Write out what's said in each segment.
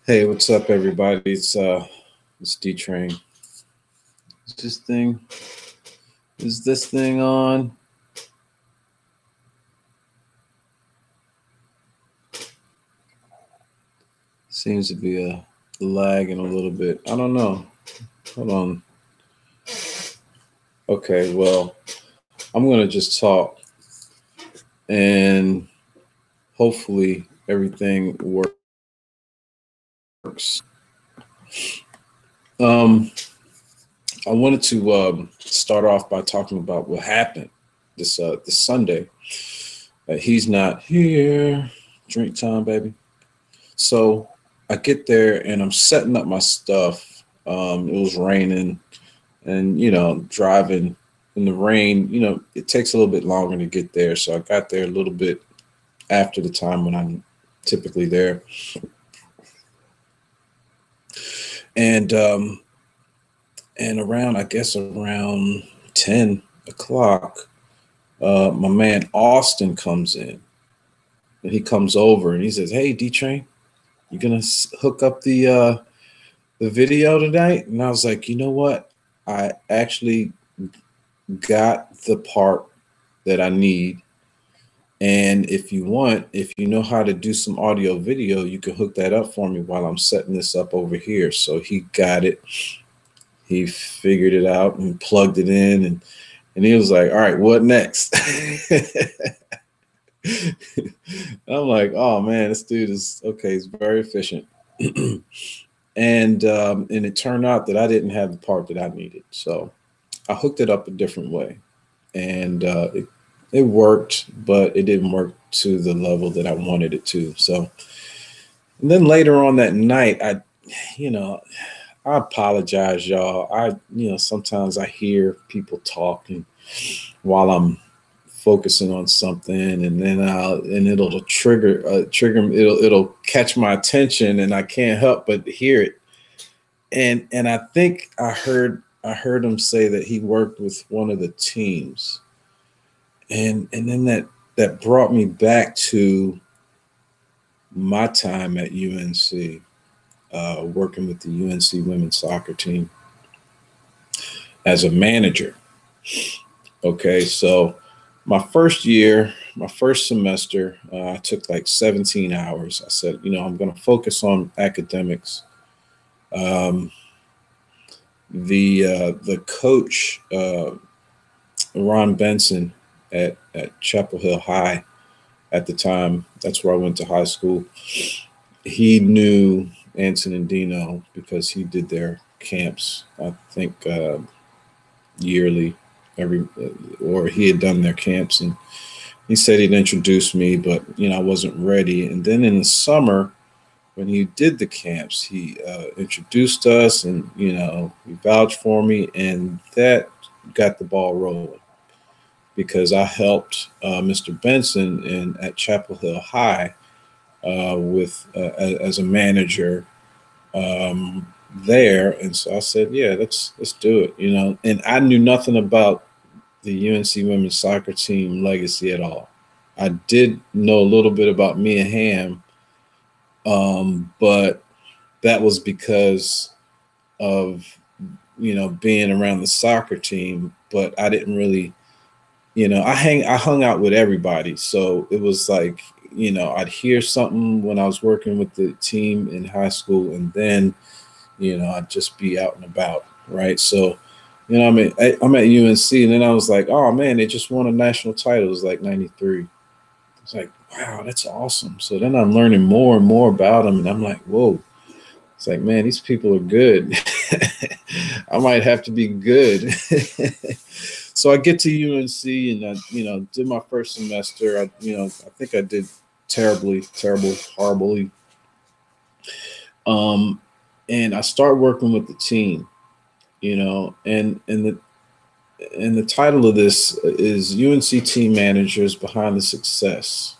Hey, what's up, everybody? It's D Train. Is this thing is this thing on? Seems to be lagging a little bit. I don't know. Hold on. Okay, well, I'm gonna just talk and hopefully everything works. Um, I wanted to start off by talking about what happened this Sunday. He's not here. Drink time, baby. So I get there and I'm setting up my stuff. It was raining, and driving in the rain, it takes a little bit longer to get there. So I got there a little bit after the time when I'm typically there, and around, I guess, around 10 o'clock, my man Austin comes in, and he comes over and he says, "Hey, D Train, you gonna hook up the video tonight?" And I was like, you know what? I actually got the part that I need. And if you want, if you know how to do some audio video, you can hook that up for me while I'm setting this up over here. So he got it. He figured it out and plugged it in, and he was like, all right, what next? I'm like, oh man, this dude is okay, he's very efficient. And it turned out that I didn't have the part that I needed. So I hooked it up a different way, and it worked, but it didn't work to the level that I wanted it to. So, and then later on that night, you know, I apologize, y'all. Sometimes I hear people talking while I'm focusing on something, and then it'll trigger, it'll catch my attention, and I can't help but hear it. And I think I heard him say that he worked with one of the teams, and then that brought me back to my time at UNC, working with the UNC women's soccer team as a manager. Okay, so my first semester, I took like 17 hours. I said, I'm going to focus on academics. Um, the coach, Ron Benson at Chapel Hill High at the time, that's where I went to high school. He knew Anson and Dino because he did their camps, I think, yearly, or he had done their camps, and he said he'd introduce me, but I wasn't ready. And then in the summer, when he did the camps, he introduced us, and he vouched for me, and that got the ball rolling because I helped Mr. Benson at Chapel Hill High with as a manager there, and so I said, yeah, let's do it, And I knew nothing about the UNC women's soccer team legacy at all. I did know a little bit about Mia Hamm, but that was because of being around the soccer team. But I didn't really, I hung out with everybody, so it was like I'd hear something when I was working with the team in high school, and then I'd just be out and about, right? So I'm at UNC, and then I was like, oh man, they just won a national title. It was like '93. It's like, wow, that's awesome. So then I'm learning more and more about them, and I'm like, whoa. It's like, man, these people are good. I might have to be good. So I get to UNC, and I, did my first semester. I think I did horribly. Um, and I start working with the team, and the title of this is UNC Team Managers Behind the Success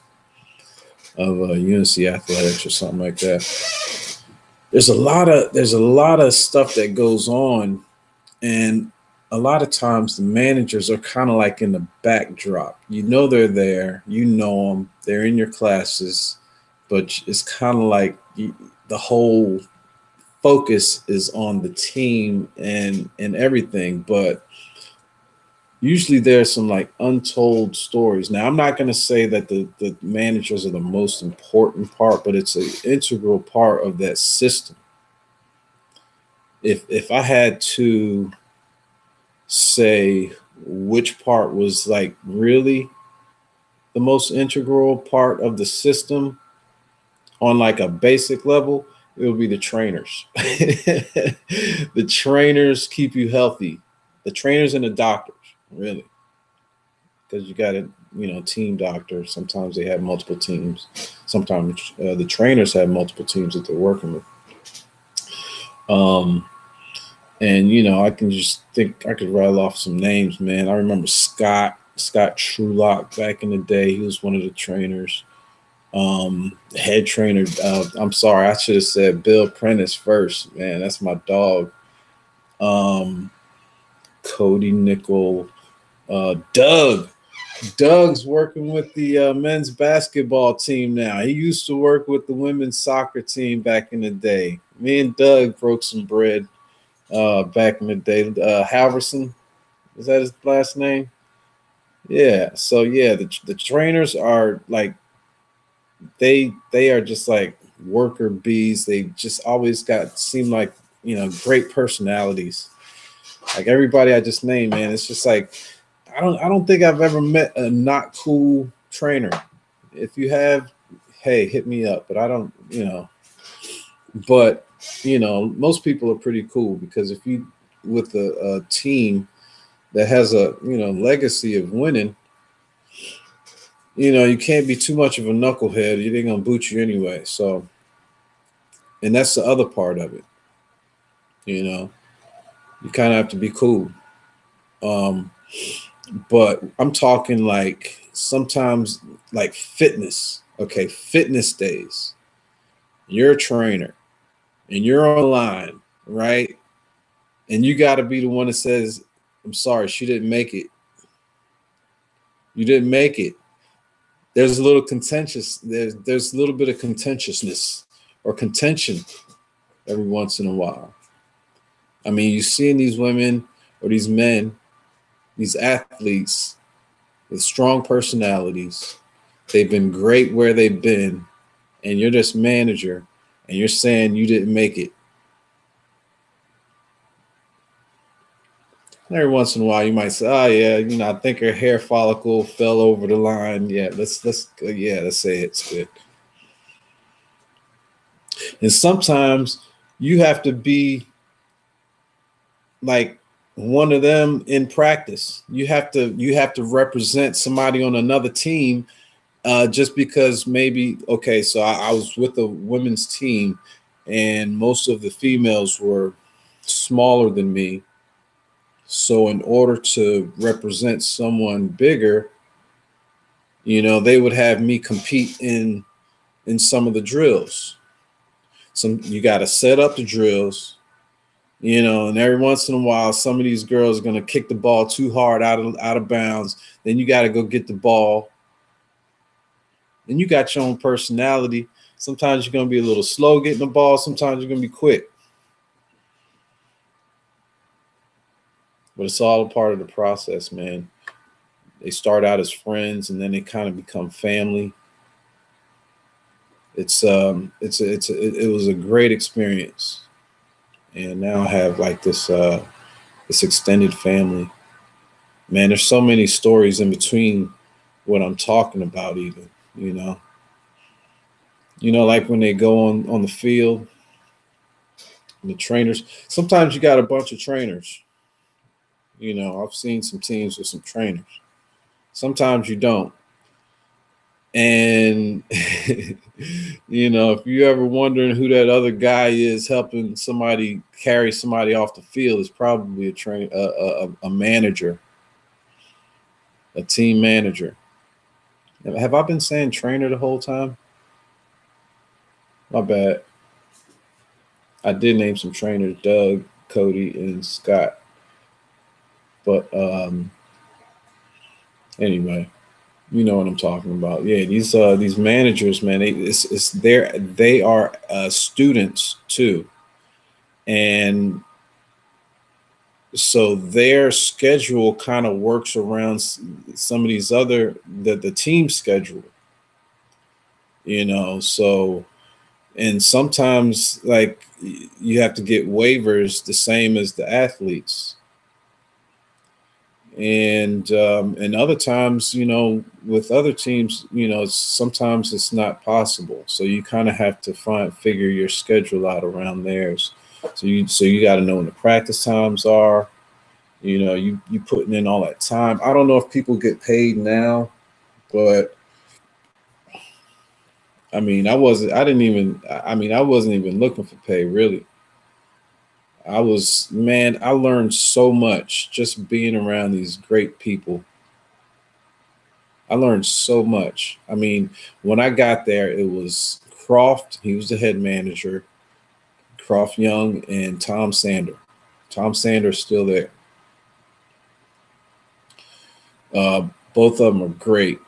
of UNC Athletics or something like that. There's a lot of stuff that goes on, and a lot of times the managers are kind of like in the backdrop. They're there, they're in your classes, but it's kind of like the whole focus is on the team and everything, but usually there's some like untold stories. Now, I'm not going to say that the managers are the most important part, but it's an integral part of that system. If I had to say which part was like really the most integral part of the system on like a basic level, it would be the trainers. The trainers keep you healthy. The trainers and the doctors, really, because you got a team doctor. Sometimes they have multiple teams. Sometimes the trainers have multiple teams that they're working with. And I can just think I could rattle off some names, man. I remember Scott Trulock back in the day. He was one of the trainers. Head trainer. I'm sorry, I should have said Bill Prentice first. Man, that's my dog. Cody Nickel. Doug. Doug's working with the men's basketball team now. He used to work with the women's soccer team back in the day. Me and Doug broke some bread back in the day. Halverson, is that his last name? Yeah. So yeah, the trainers are like they are just like worker bees. They just always seem like great personalities. Like everybody I just named, man, it's just like I don't think I've ever met a not cool trainer. If you have, hey, hit me up. But I don't, but most people are pretty cool because if you with a team that has a legacy of winning, you can't be too much of a knucklehead. They're gonna boot you anyway. So, and that's the other part of it. You kind of have to be cool. Um, but I'm talking like sometimes like fitness. Okay, fitness days. You're a trainer and you're online, right? And you got to be the one that says, "I'm sorry, she didn't make it. You didn't make it." There's a little contentious. There's a little bit of contentiousness or contention every once in a while. I mean, you seeing these women or these men, these athletes with strong personalities. They've been great where they've been, and you're just manager, and you're saying you didn't make it. Every once in a while, you might say, "Oh yeah, I think her hair follicle fell over the line." Yeah, let's say it's good. And sometimes you have to be like one of them in practice. You have to represent somebody on another team just because maybe okay. So I was with a women's team, and most of the females were smaller than me. So in order to represent someone bigger, they would have me compete in some of the drills. You got to set up the drills, and every once in a while, some of these girls are going to kick the ball too hard out of bounds. Then you got to go get the ball. And you got your own personality. Sometimes you're going to be a little slow getting the ball. Sometimes you're going to be quick. But it's all a part of the process, man. They start out as friends and then they kind of become family. It was a great experience. And now I have like this extended family. Man, there's so many stories in between what I'm talking about even, like when they go on the field, the trainers, sometimes you got a bunch of trainers. I've seen some teams with some trainers. Sometimes you don't. And, if you're ever wondering who that other guy is helping somebody carry somebody off the field, it's probably a manager, a team manager. Have I been saying trainer the whole time? My bad. I did name some trainers, Doug, Cody, and Scott. But anyway, You know what I'm talking about. Yeah, these managers, man, they are students too, and so their schedule kind of works around some of these other the team schedule. So and sometimes like you have to get waivers the same as the athletes, and other times, with other teams, sometimes it's not possible, so you kind of have to figure your schedule out around theirs. So you got to know when the practice times are. You putting in all that time. I don't know if people get paid now, but I wasn't even looking for pay really. I learned so much just being around these great people. I learned so much. When I got there, it was Croft. He was the head manager. Croft Young and Tom Sander. Tom Sander's still there. Both of them are great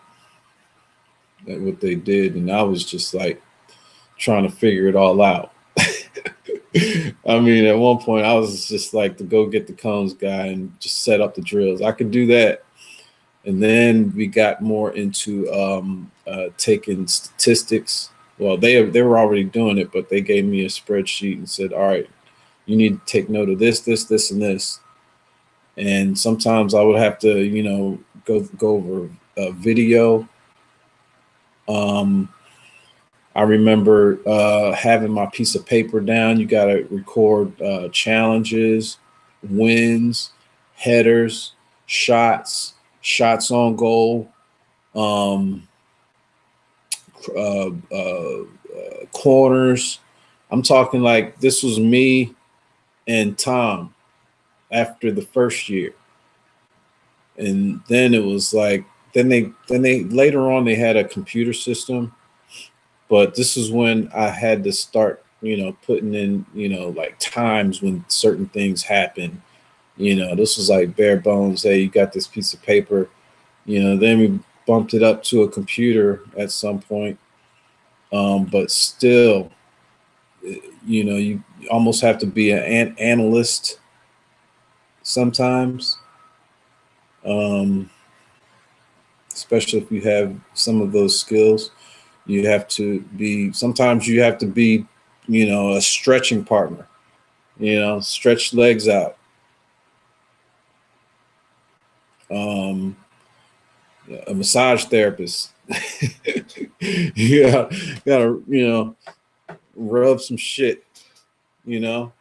at what they did, and I was just like trying to figure it all out. At one point, I was just like the go get the cones guy and just set up the drills. I could do that. And then we got more into taking statistics. Well, they were already doing it, but they gave me a spreadsheet and said, "All right, you need to take note of this, this, this, and this." And sometimes I would have to, go over a video. I remember having my piece of paper down. You got to record challenges, wins, headers, shots on goal, um, corners. I'm talking like this was me and Tom after the first year, and then it was like then they later on they had a computer system, but this is when I had to start putting in like times when certain things happen. This was like bare bones. Hey, you got this piece of paper. Then we bumped it up to a computer at some point. But still, you almost have to be an analyst sometimes, um, especially if you have some of those skills. Sometimes you have to be, a stretching partner, stretch legs out. Um, a massage therapist. Yeah, gotta, rub some shit, you know.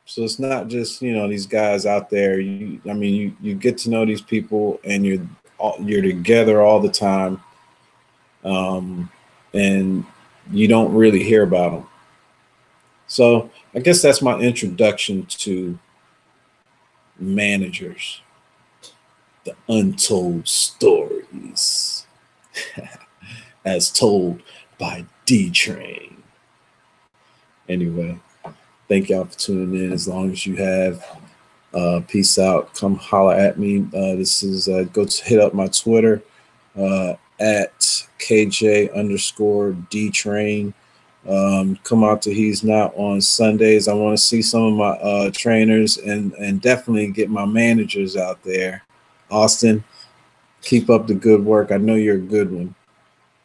So it's not just these guys out there. You get to know these people, and you're together all the time, and you don't really hear about them. So I guess that's my introduction to managers, the untold stories, as told by D Train. Anyway, thank y'all for tuning in. As long as you have, peace out. Come holler at me. This is go to hit up my Twitter at KJ underscore D Train. Come out to He's Not on Sundays. I want to see some of my trainers and definitely get my managers out there. Austin, keep up the good work. I know you're a good one,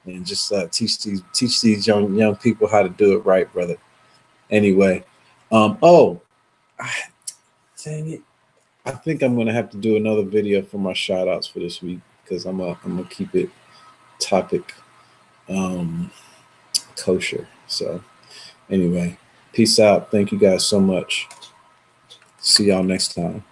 and just teach these young people how to do it right, brother. Anyway, oh, dang it! I think I'm gonna have to do another video for my shout outs for this week because I'm gonna keep it topic kosher. So anyway, peace out. Thank you guys so much. See y'all next time.